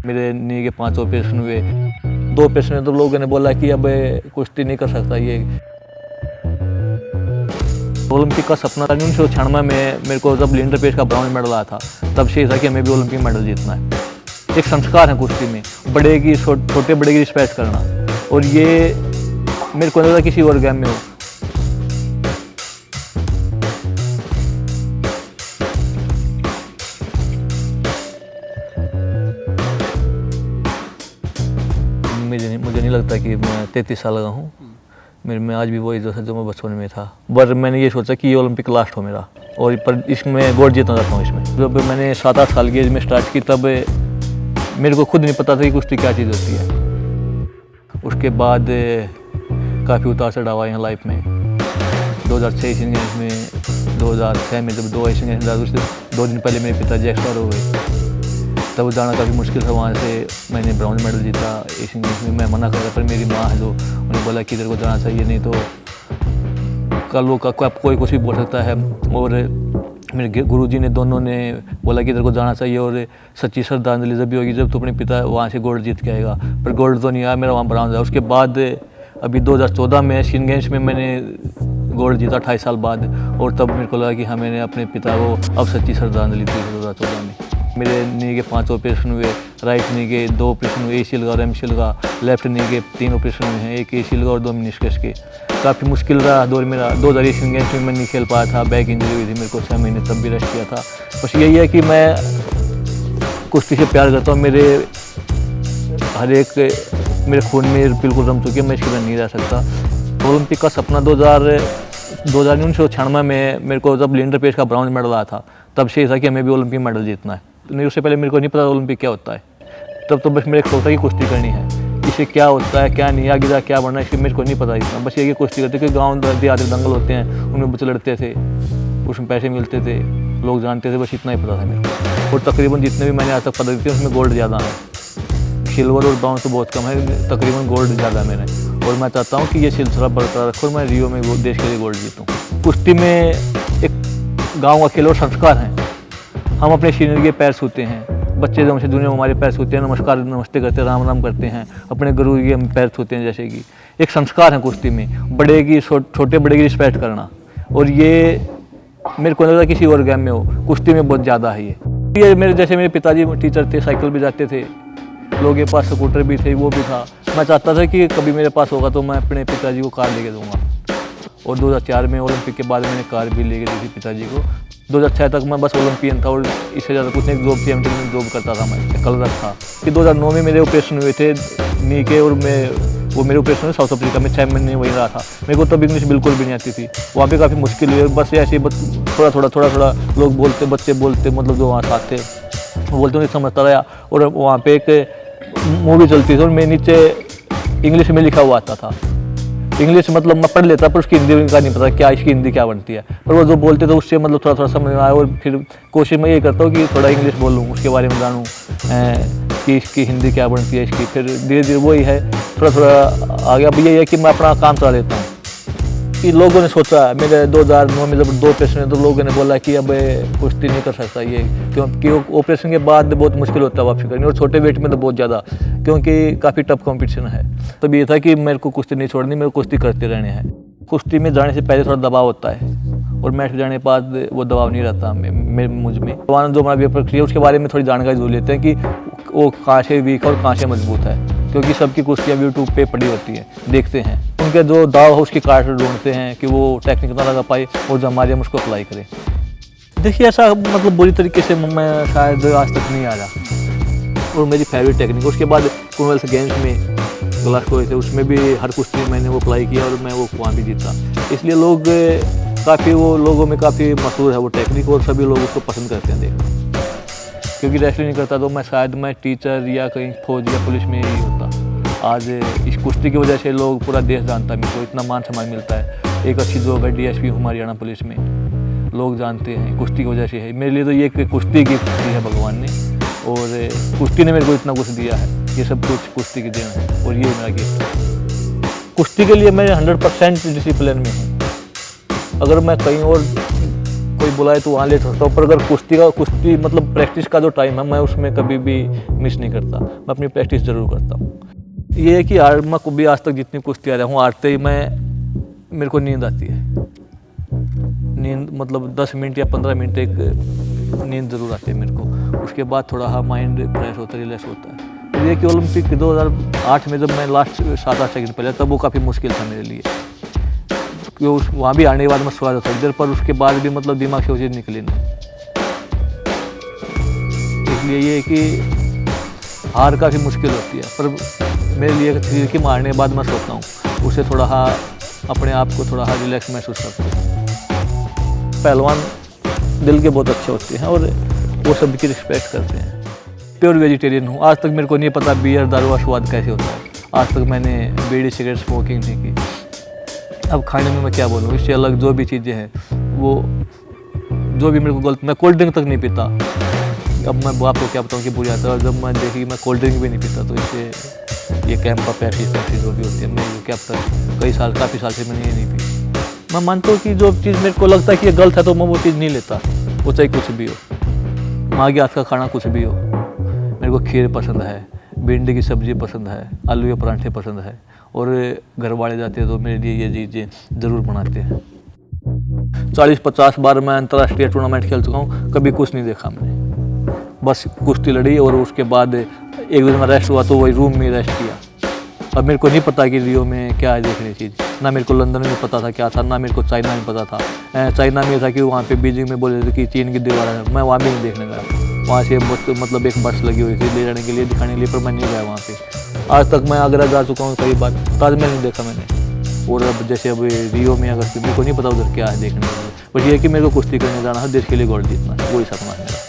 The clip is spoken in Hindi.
मेरे नी के 5 ऑपरेशन हुए। 2 ऑपरेशन में तो लोगों ने बोला कि अब कुश्ती नहीं कर सकता ये। ओलंपिक का सपना था 1996 में मेरे को जब लिंडर पेश का ब्राउन मेडल आया था, तब से था कि हमें भी ओलंपिक मेडल जीतना है। एक संस्कार है कुश्ती में, बड़े की छोटे बड़े की रिस्पेक्ट करना, और ये मेरे को नहीं लगता किसी और गेम में हो। मुझे नहीं लगता कि मैं 33 साल का हूँ। मेरे में आज भी वही जो है जो मैं बचपन में था। पर मैंने ये सोचा कि ये ओलंपिक लास्ट हो मेरा, और पर इसमें गोल्ड जीतना चाहता हूँ इसमें। जब मैंने 7-8 साल की एज में स्टार्ट की, तब मेरे को खुद नहीं पता था कि कुश्ती क्या चीज़ होती है। उसके बाद काफ़ी उतार चढ़ाव आए हैं लाइफ में। 2006 एशियन गेम्स में, 2006 में जब 2 एशियन गेम्स, उससे 2 दिन पहले मेरे पिताजी एक्सपायर हो गए। तब जाना काफ़ी मुश्किल था। वहाँ से मैंने ब्राउन मेडल जीता एशियन गेम्स में। मैं मना कर रहा, पर मेरी माँ है जो, उन्हें बोला कि इधर को जाना चाहिए, नहीं तो कल वो कोई कुछ भी बोल सकता है। और मेरे गुरुजी ने दोनों ने बोला कि इधर को जाना चाहिए, और सच्ची श्रद्धांजलि जब भी होगी जब तो अपने पिता वहाँ से गोल्ड जीत के आएगा। पर गोल्ड तो नहीं आया मेरा, वहाँ ब्राउन आया। उसके बाद अभी 2014 में एशियन गेम्स में मैंने गोल्ड जीता 28 साल बाद, और तब मेरे को लगा कि हाँ, मैंने अपने पिता को अब सच्ची श्रद्धांजलि दी 2014 में। मेरे नी के 5 ऑपरेशन हुए, राइट नी के 2 ऑपरेशन हुए, एसीएल का और एमसीएल का। लेफ्ट नी के 3 ऑपरेशन हुए हैं, एक एसीएल का और 2 मेनिस्कस के। काफ़ी मुश्किल रहा दौर मेरा। 2000 एशियन गेम्स में मैं नहीं खेल पाया था, बैक इंजरी हुई थी मेरे को 6 महीने, तब भी रेस्ट किया था। बस यही है कि मैं कुश्ती से प्यार करता हूँ। मेरे हर एक मेरे खून में बिल्कुल रम चुकी है, मैं इसके बिना नहीं रह सकता। ओलंपिक का सपना 1996 में मेरे को जब लिंडर पेश का ब्राउन मेडल आया था, तब से था कि हमें भी ओलंपिक मेडल जीतना है। नहीं, उससे पहले मेरे को नहीं पता ओलंपिक क्या होता है। तब तो बस मेरे एक सोचा कि कुश्ती करनी है, इसे क्या होता है क्या नहीं, आगे जा क्या बनना है, इसके मेरे को नहीं पता इतना। बस ये कि कुश्ती करते कि गाँव देहात दंगल होते हैं, उनमें बच्चे लड़ते थे, उसमें पैसे मिलते थे, लोग जानते थे, बस इतना ही पता था मेरे को। और तकरीबन जितने भी मैंने आज तक पदक जीते उसमें गोल्ड ज़्यादा है, सिल्वर और ब्राउन तो बहुत कम है, तकरीबन गोल्ड ज़्यादा है मैंने। और मैं चाहता हूँ कि ये सिलसिला बरकरार रखो और मैं रियो में देश के लिए गोल्ड जीतूँ। कुश्ती में एक गाँव का खेल और संस्कार हैं। हम अपने सीनियर के पैर छूते हैं, बच्चे जो हमसे दुनिया में हमारे पैर छूते हैं, नमस्कार नमस्ते करते हैं, राम राम करते हैं, अपने गुरु के हम पैर छूते हैं। जैसे कि एक संस्कार है कुश्ती में, बड़े की छोटे बड़े की रिस्पेक्ट करना, और ये मेरे को नहीं लगता किसी और गेम में हो, कुश्ती में बहुत ज़्यादा है ये मेरे जैसे मेरे पिताजी टीचर थे, साइकिल भी जाते थे, लोगों के पास स्कूटर भी थे, वो भी था। मैं चाहता था कि कभी मेरे पास होगा तो मैं अपने पिताजी को कार लेके दूँगा। और 2004 में ओलंपिक के बाद मैंने कार भी लेके दी थी पिताजी को। 2006 तक मैं बस ओलंपियन था, और इससे ज़्यादा कुछ नहीं। जॉब थी, एमटी में जॉब करता था मैं, कल रख था। कि 2009 में मेरे ऑपरेशन हुए थे नी के, और वो मेरे ऑपरेशन हुए साउथ अफ्रीका में, 6 महीने वहीं रहा था। मेरे को तब इंग्लिश बिल्कुल भी नहीं आती थी, वहाँ पे काफ़ी मुश्किल हुई। बस ऐसे थोड़ा लोग बोलते, बच्चे बोलते, मतलब जो वहाँ साथ थे वो बोलते, उन्हें समझता रहा। और वहाँ पे एक मूवी चलती थी और मैं नीचे इंग्लिश में लिखा हुआ आता था। इंग्लिश मतलब मैं पढ़ लेता, पर उसकी हिंदी का नहीं पता क्या इसकी हिंदी क्या बनती है। पर वो जो बोलते थे उससे मतलब थोड़ा समझ में आया, और फिर कोशिश मैं ये करता हूँ कि थोड़ा इंग्लिश बोलूँ, उसके बारे में जानूँ कि इसकी हिंदी क्या बनती है इसकी। फिर धीरे धीरे वही है, थोड़ा आगे। अब यही है कि मैं अपना काम चला लेता हूँ। कि लोगों ने सोचा, मेरे 2009 में जब 2 ऑपरेशन है, तो लोगों ने बोला कि अब कुश्ती नहीं कर सकता ये, क्योंकि ऑपरेशन के बाद बहुत मुश्किल होता है वापसी करनी, और छोटे वेट में तो बहुत ज़्यादा, क्योंकि काफ़ी टफ कंपटीशन है। तब ये था कि मेरे को कुश्ती नहीं छोड़नी, मेरे को कुश्ती करते रहने हैं। कुश्ती में जाने से पहले थोड़ा दबाव होता है, और मैच जाने के बाद वो दबाव नहीं रहता मुझ में। वहाँ जो हमारा प्रक्रिया उसके बारे में थोड़ी जानकारी जरूर लेते हैं कि वो कहाँ से वीक है और कहाँ से मजबूत है, क्योंकि सबकी कुश्तियाँ यूट्यूब पे पड़ी होती है, देखते हैं। उनके जो दाव है उसकी कार्ड ढूंढते हैं कि वो टेक्निक कितना लगा पाए, और जो हमारे हम उसको अप्लाई करें। देखिए, ऐसा मतलब बुरी तरीके से मैं शायद आज तक नहीं आया। और मेरी फेवरेट टेक्निक, उसके बाद कॉमनवेल्थ गेम्स में ग्लासगो थे, उसमें भी हर कुश्ती मैंने वो अप्लाई किया, और मैं वो वहाँ भी जीता। इसलिए लोग काफ़ी, वो लोगों में काफ़ी मशहूर है वो टेक्निक, और सभी लोग उसको पसंद करते हैं देखना। क्योंकि रेसलिंग नहीं करता तो मैं टीचर या कहीं फौज या पुलिस में ही होता। आज इस कुश्ती की वजह से लोग, पूरा देश जानता है, मेरे को इतना मान सम्मान मिलता है। एक अच्छी जॉब है, DSP हूँ हरियाणा पुलिस में, लोग जानते हैं कुश्ती की वजह से है। मेरे लिए तो ये कुश्ती गिफ्ट दी है भगवान ने, और कुश्ती ने मेरे को इतना कुछ दिया है। ये सब कुछ कुश्ती की देन है, और ये मेरा गिफ्ट है। कुश्ती के लिए मैं 100% डिसिप्लिन में हूँ। अगर मैं कहीं और कोई बुलाए तो वहाँ ले सकता हूँ, पर अगर कुश्ती मतलब प्रैक्टिस का जो टाइम है मैं उसमें कभी भी मिस नहीं करता, मैं अपनी प्रैक्टिस ज़रूर करता हूँ। ये है कि मैं को भी आज तक जितनी कुश्ती आ रहा हूँ, हारते ही मेरे को नींद आती है। नींद मतलब 10 मिनट या 15 मिनट एक नींद ज़रूर आती है मेरे को। उसके बाद थोड़ा हाँ माइंड फ्रेश होता है, रिलैक्स होता है। तो ये कि ओलंपिक 2008 में जब मैं लास्ट 7-8 सेकंड पहले, तब वो काफ़ी मुश्किल था मेरे लिए, क्योंकि वहाँ भी आने के बाद मैं सोया था इधर, पर उसके बाद भी मतलब दिमाग से वो चीज़ निकली नहीं। इसलिए ये है कि हार काफ़ी मुश्किल होती है, पर मेरे लिए चीज़ कि मारने के बाद मैं सोचता हूँ, उससे थोड़ा हाँ अपने आप को थोड़ा हाँ रिलैक्स महसूस करता हूँ। पहलवान दिल के बहुत अच्छे होते हैं और वो सबकी रिस्पेक्ट करते हैं। प्योर वेजिटेरियन हूँ, आज तक मेरे को नहीं पता बियर दारू का स्वाद कैसे होता है। आज तक मैंने बीड़ी सिगरेट स्मोकिंग नहीं की। अब खाने में मैं क्या बोलूँ, इससे अलग जो भी चीज़ें हैं वो जो भी मेरे को गलत, मैं कोल्ड ड्रिंक तक नहीं पीता। अब मैं आपको क्या बताऊँ कि बुरी आता है, जब मैं देखी मैं कोल्ड ड्रिंक भी नहीं पीता, तो इससे ये कैंपा पैप्सी जो भी होती है, मैं क्या पता काफ़ी साल से मैंने ये नहीं पी। मैं मानता हूँ कि जो चीज़ मेरे को लगता है कि ये गलत है तो मैं वो चीज़ नहीं लेता, वो चाहे कुछ भी हो। माँ के हाथ का खाना कुछ भी हो, मेरे को खीर पसंद है, भिंडी की सब्ज़ी पसंद है, आलू के पराठे पसंद है, और घर वाले जाते हैं तो मेरे लिए ये चीज़ें ज़रूर बनाते हैं। 40-50 बार मैं अंतर्राष्ट्रीय टूर्नामेंट खेल चुका हूँ, कभी कुछ नहीं देखा मैंने। बस कुश्ती लड़ी और उसके बाद एक दिन में रेस्ट हुआ तो वही रूम में रेस्ट किया। अब मेरे को नहीं पता कि रियो में क्या है देखने चीज़, ना मेरे को लंदन में पता था क्या था, ना मेरे को चाइना में पता था। चाइना में था कि वहाँ पे बीजिंग में बोले थे कि चीन की दीवार है, मैं वहाँ भी नहीं देखने गया। वहाँ से मतलब एक बस लगी हुई थी ले जाने के लिए, दिखाने के लिए, पर मैं नहीं गया वहाँ पे। आज तक मैं आगरा जा चुका हूँ कई बार, ताजमहल नहीं देखा मैंने। और अब जैसे अब रियो में अगर मेरे को नहीं पता उधर क्या है देखने के लिए, बट ये कि मेरे को कुश्ती करने जाना है, देश के लिए गोल्ड जीतना है, वही सपना है मेरा।